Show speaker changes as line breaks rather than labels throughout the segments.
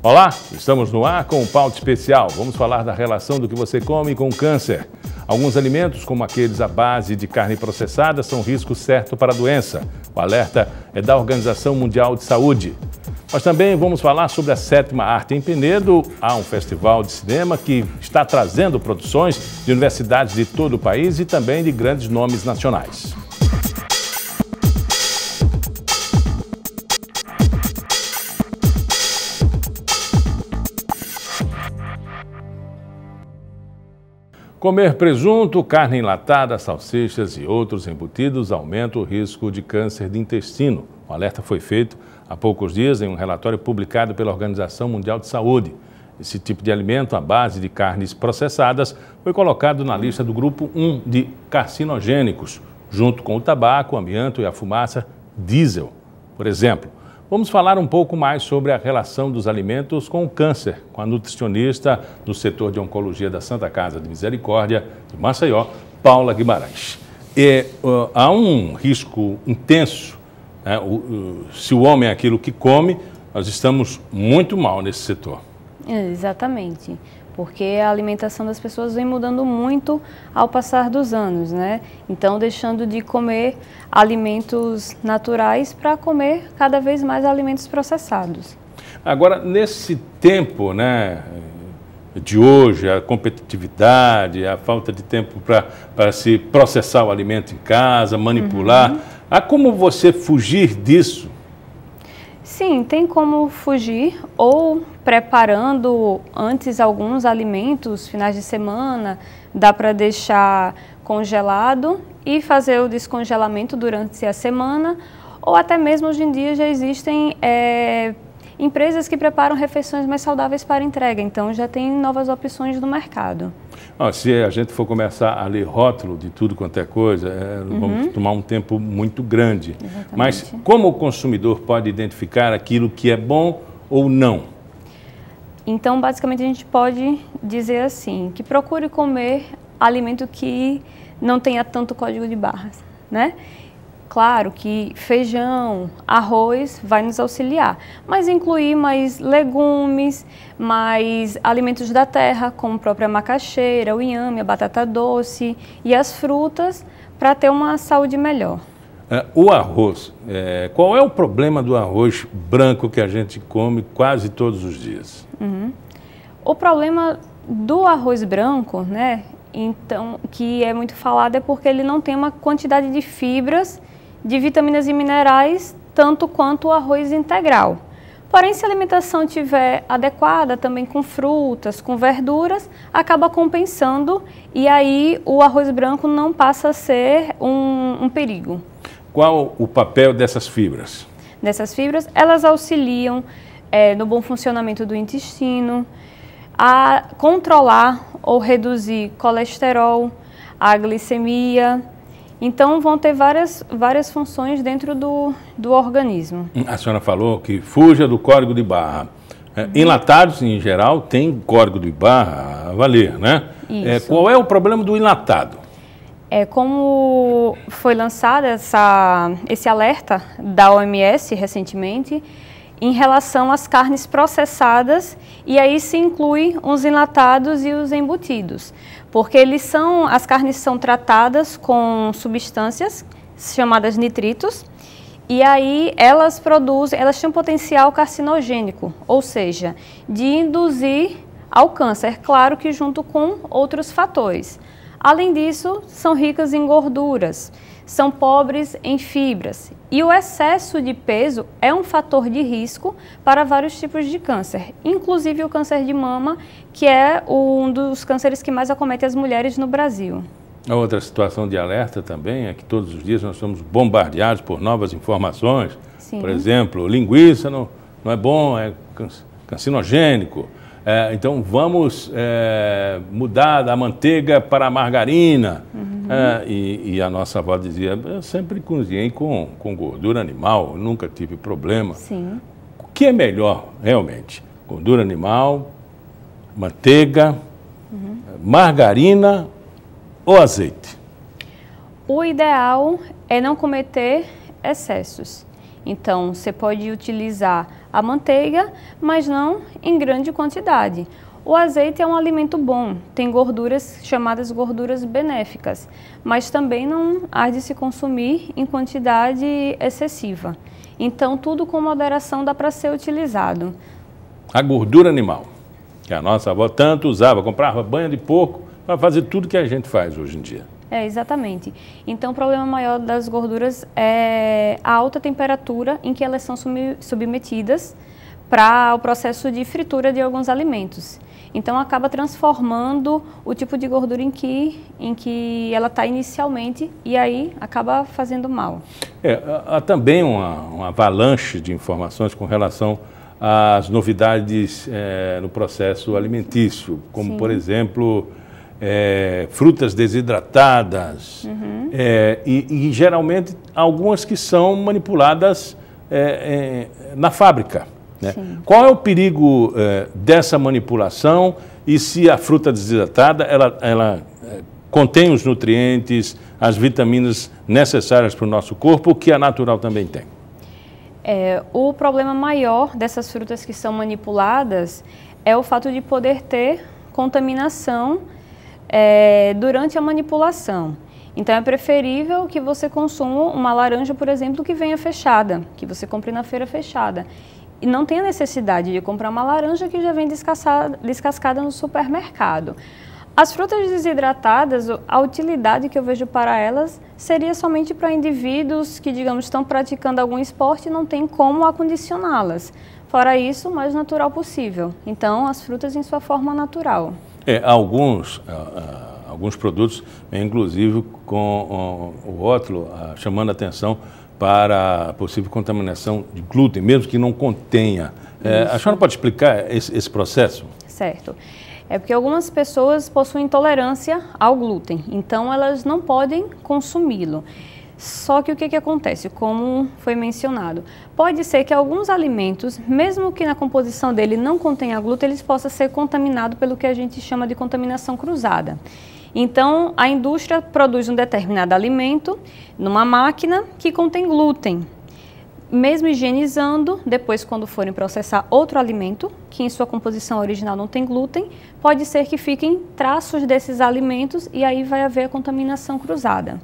Olá, estamos no ar com um pauta especial. Vamos falar da relação do que você come com o câncer. Alguns alimentos, como aqueles à base de carne processada, são risco certo para a doença. O alerta é da Organização Mundial de Saúde. Mas também vamos falar sobre a Sétima Arte em Penedo. Há um festival de cinema que está trazendo produções de universidades de todo o país e também de grandes nomes nacionais. Comer presunto, carne enlatada, salsichas e outros embutidos aumenta o risco de câncer de intestino. O alerta foi feito há poucos dias em um relatório publicado pela Organização Mundial de Saúde. Esse tipo de alimento à base de carnes processadas foi colocado na lista do grupo 1 de carcinogênicos, junto com o tabaco, o amianto e a fumaça diesel, por exemplo. Vamos falar um pouco mais sobre a relação dos alimentos com o câncer, com a nutricionista do setor de oncologia da Santa Casa de Misericórdia de Maceió, Paula Guimarães. Há um risco intenso, né? Se o homem é aquilo que come, nós estamos muito mal nesse setor.
Exatamente, porque a alimentação das pessoas vem mudando muito ao passar dos anos, né? Então, deixando de comer alimentos naturais para comer cada vez mais alimentos processados.
Agora, nesse tempo, né, de hoje, a competitividade, a falta de tempo para se processar o alimento em casa, manipular, há como você fugir disso?
Sim, tem como fugir ou preparando antes alguns alimentos, finais de semana, dá para deixar congelado e fazer o descongelamento durante a semana, ou até mesmo hoje em dia já existem empresas que preparam refeições mais saudáveis para entrega, então já tem novas opções no mercado.
Se a gente for começar a ler rótulo de tudo quanto é coisa, vamos tomar um tempo muito grande.
Exatamente.
Mas como o consumidor pode identificar aquilo que é bom ou não?
Então, basicamente, a gente pode dizer assim, que procure comer alimento que não tenha tanto código de barras, né? Claro que feijão, arroz vai nos auxiliar, mas incluir mais legumes, mais alimentos da terra, como a própria macaxeira, o inhame, a batata doce e as frutas, para ter uma saúde melhor.
O arroz, qual é o problema do arroz branco que a gente come quase todos os dias?
O problema do arroz branco, né, então, que é muito falado, é porque ele não tem uma quantidade de fibras, de vitaminas e minerais, tanto quanto o arroz integral. Porém, se a alimentação estiver adequada, também com frutas, com verduras, acaba compensando e aí o arroz branco não passa a ser um perigo.
Qual o papel dessas fibras?
Dessas fibras, elas auxiliam no bom funcionamento do intestino, a controlar ou reduzir colesterol, a glicemia. Então, vão ter várias funções dentro do organismo.
A senhora falou que fuja do código de barra. Enlatados, em geral, têm código de barra a valer, né?
Isso.
Qual é o problema do enlatado?
Como foi lançado esse alerta da OMS recentemente, em relação às carnes processadas, e aí se inclui os enlatados e os embutidos, porque as carnes são tratadas com substâncias chamadas nitritos, e aí elas têm um potencial carcinogênico, ou seja, de induzir ao câncer, claro que junto com outros fatores. Além disso, são ricas em gorduras, são pobres em fibras e o excesso de peso é um fator de risco para vários tipos de câncer, inclusive o câncer de mama, que é um dos cânceres que mais acomete as mulheres no Brasil.
A outra situação de alerta também é que todos os dias nós somos bombardeados por novas informações.
Sim.
Por exemplo, linguiça não é bom, é carcinogênico. Então vamos mudar da manteiga para a margarina. E a nossa avó dizia, eu sempre cozinhei com gordura animal, nunca tive problema.
Sim.
O que é melhor realmente? Gordura animal, manteiga, margarina ou azeite?
O ideal é não cometer excessos. Então, você pode utilizar a manteiga, mas não em grande quantidade. O azeite é um alimento bom, tem gorduras chamadas gorduras benéficas, mas também não há de se consumir em quantidade excessiva. Então, tudo com moderação dá para ser utilizado.
A gordura animal, que a nossa avó tanto usava, comprava banha de porco para fazer tudo que a gente faz hoje em dia.
Exatamente. Então, o problema maior das gorduras é a alta temperatura em que elas são submetidas para o processo de fritura de alguns alimentos. Então, acaba transformando o tipo de gordura em que ela está inicialmente e aí acaba fazendo mal.
Há também uma avalanche de informações com relação às novidades no processo alimentício, como, Sim. por exemplo, frutas desidratadas e geralmente algumas que são manipuladas na fábrica. Né? Qual é o perigo dessa manipulação e se a fruta desidratada ela contém os nutrientes, as vitaminas necessárias para o nosso corpo, que a natural também tem?
O problema maior dessas frutas que são manipuladas é o fato de poder ter contaminação durante a manipulação. Então, é preferível que você consuma uma laranja, por exemplo, que venha fechada, que você compre na feira fechada. E não tem a necessidade de comprar uma laranja que já vem descascada no supermercado. As frutas desidratadas, a utilidade que eu vejo para elas seria somente para indivíduos que, digamos, estão praticando algum esporte e não tem como acondicioná-las. Fora isso, o mais natural possível. Então, as frutas em sua forma natural.
Alguns produtos, inclusive com o rótulo chamando a atenção para a possível contaminação de glúten, mesmo que não contenha. A senhora pode explicar esse processo?
Certo. É porque algumas pessoas possuem intolerância ao glúten, então elas não podem consumi-lo. Só que o que acontece? Como foi mencionado, pode ser que alguns alimentos, mesmo que na composição dele não contenha glúten, eles possam ser contaminados pelo que a gente chama de contaminação cruzada. Então, a indústria produz um determinado alimento numa máquina que contém glúten. Mesmo higienizando, depois quando forem processar outro alimento, que em sua composição original não tem glúten, pode ser que fiquem traços desses alimentos e aí vai haver a contaminação cruzada,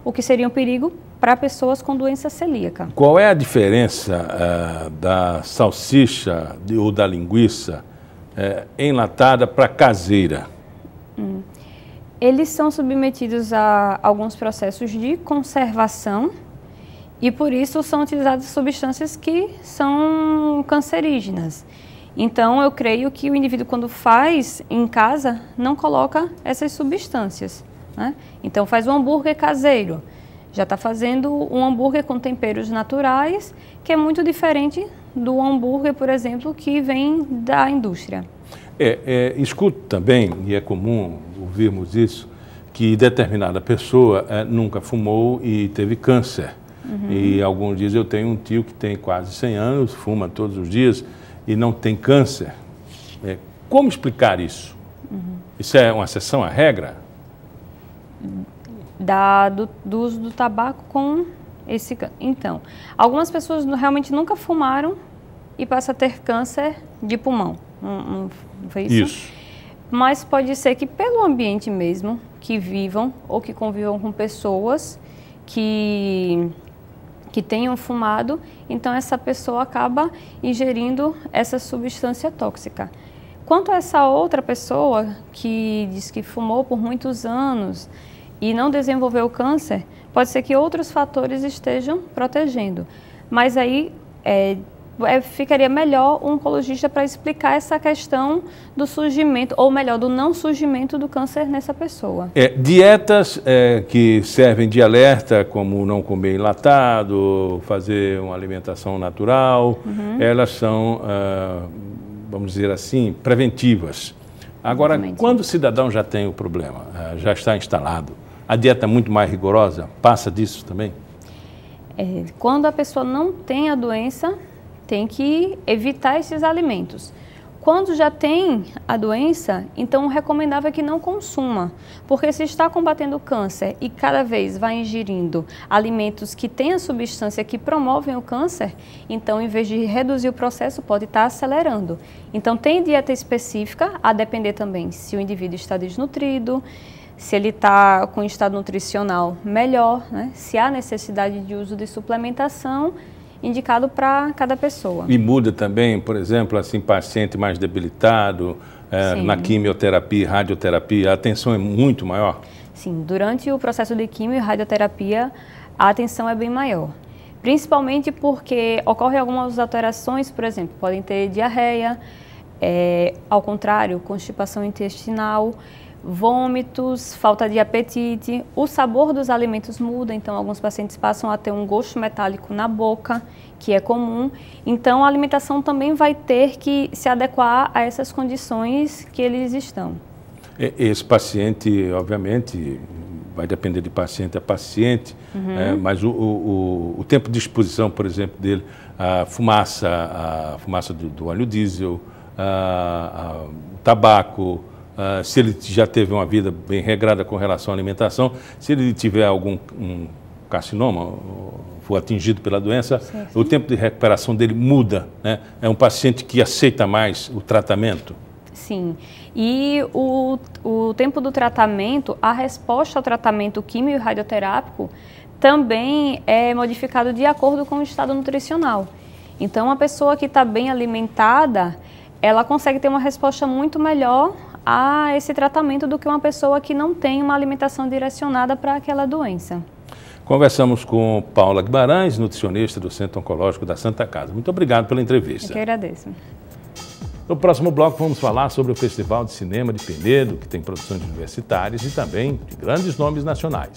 o que seria um perigo para pessoas com doença celíaca.
Qual é a diferença da salsicha ou da linguiça enlatada para caseira?
Eles são submetidos a alguns processos de conservação e por isso são utilizadas substâncias que são cancerígenas. Então eu creio que o indivíduo quando faz em casa não coloca essas substâncias, né? Então faz um hambúrguer caseiro, já está fazendo um hambúrguer com temperos naturais, que é muito diferente do hambúrguer, por exemplo, que vem da indústria.
Escuto também, e é comum ouvirmos isso, que determinada pessoa nunca fumou e teve câncer. E alguns dias eu tenho um tio que tem quase 100 anos, fuma todos os dias e não tem câncer. Como explicar isso? Isso é uma exceção à regra?
Do uso do tabaco com esse câncer. Então, algumas pessoas realmente nunca fumaram e passam a ter câncer de pulmão. Não foi isso?
Isso.
Mas pode ser que pelo ambiente mesmo, que vivam ou que convivam com pessoas que tenham fumado, então essa pessoa acaba ingerindo essa substância tóxica. Quanto a essa outra pessoa que diz que fumou por muitos anos e não desenvolveu câncer, pode ser que outros fatores estejam protegendo. Mas aí ficaria melhor um oncologista para explicar essa questão do surgimento, ou melhor, do não surgimento do câncer nessa pessoa.
Dietas que servem de alerta, como não comer enlatado, fazer uma alimentação natural, elas são, vamos dizer assim, preventivas. Agora,
Exatamente.
Quando o cidadão já tem o problema, já está instalado, a dieta é muito mais rigorosa, passa disso também? Quando
a pessoa não tem a doença, tem que evitar esses alimentos. Quando já tem a doença, então o recomendável é que não consuma, porque se está combatendo o câncer e cada vez vai ingerindo alimentos que têm a substância que promovem o câncer, então em vez de reduzir o processo, pode estar acelerando. Então tem dieta específica, a depender também se o indivíduo está desnutrido, se ele está com um estado nutricional melhor, né? Se há necessidade de uso de suplementação, indicado para cada pessoa.
E muda também, por exemplo, assim, paciente mais debilitado, na quimioterapia e radioterapia, a atenção é muito maior?
Sim, durante o processo de quimio e radioterapia, a atenção é bem maior. Principalmente porque ocorrem algumas alterações, por exemplo, podem ter diarreia, ao contrário, constipação intestinal, vômitos, falta de apetite, o sabor dos alimentos muda, então alguns pacientes passam a ter um gosto metálico na boca, que é comum. Então a alimentação também vai ter que se adequar a essas condições que eles estão.
Esse paciente, obviamente, vai depender de paciente a paciente, mas o tempo de exposição, por exemplo, dele, a fumaça do óleo diesel, o tabaco, se ele já teve uma vida bem regrada com relação à alimentação, se ele tiver algum carcinoma, for atingido pela doença, o tempo de recuperação dele muda, né? É um paciente que aceita mais o tratamento?
Sim, e o tempo do tratamento, a resposta ao tratamento químio e radioterápico também é modificado de acordo com o estado nutricional. Então, uma pessoa que está bem alimentada, ela consegue ter uma resposta muito melhor a esse tratamento do que uma pessoa que não tem uma alimentação direcionada para aquela doença.
Conversamos com Paula Guimarães, nutricionista do Centro Oncológico da Santa Casa. Muito obrigado pela entrevista.
Eu que agradeço.
No próximo bloco vamos falar sobre o Festival de Cinema de Penedo, que tem produções universitárias e também de grandes nomes nacionais.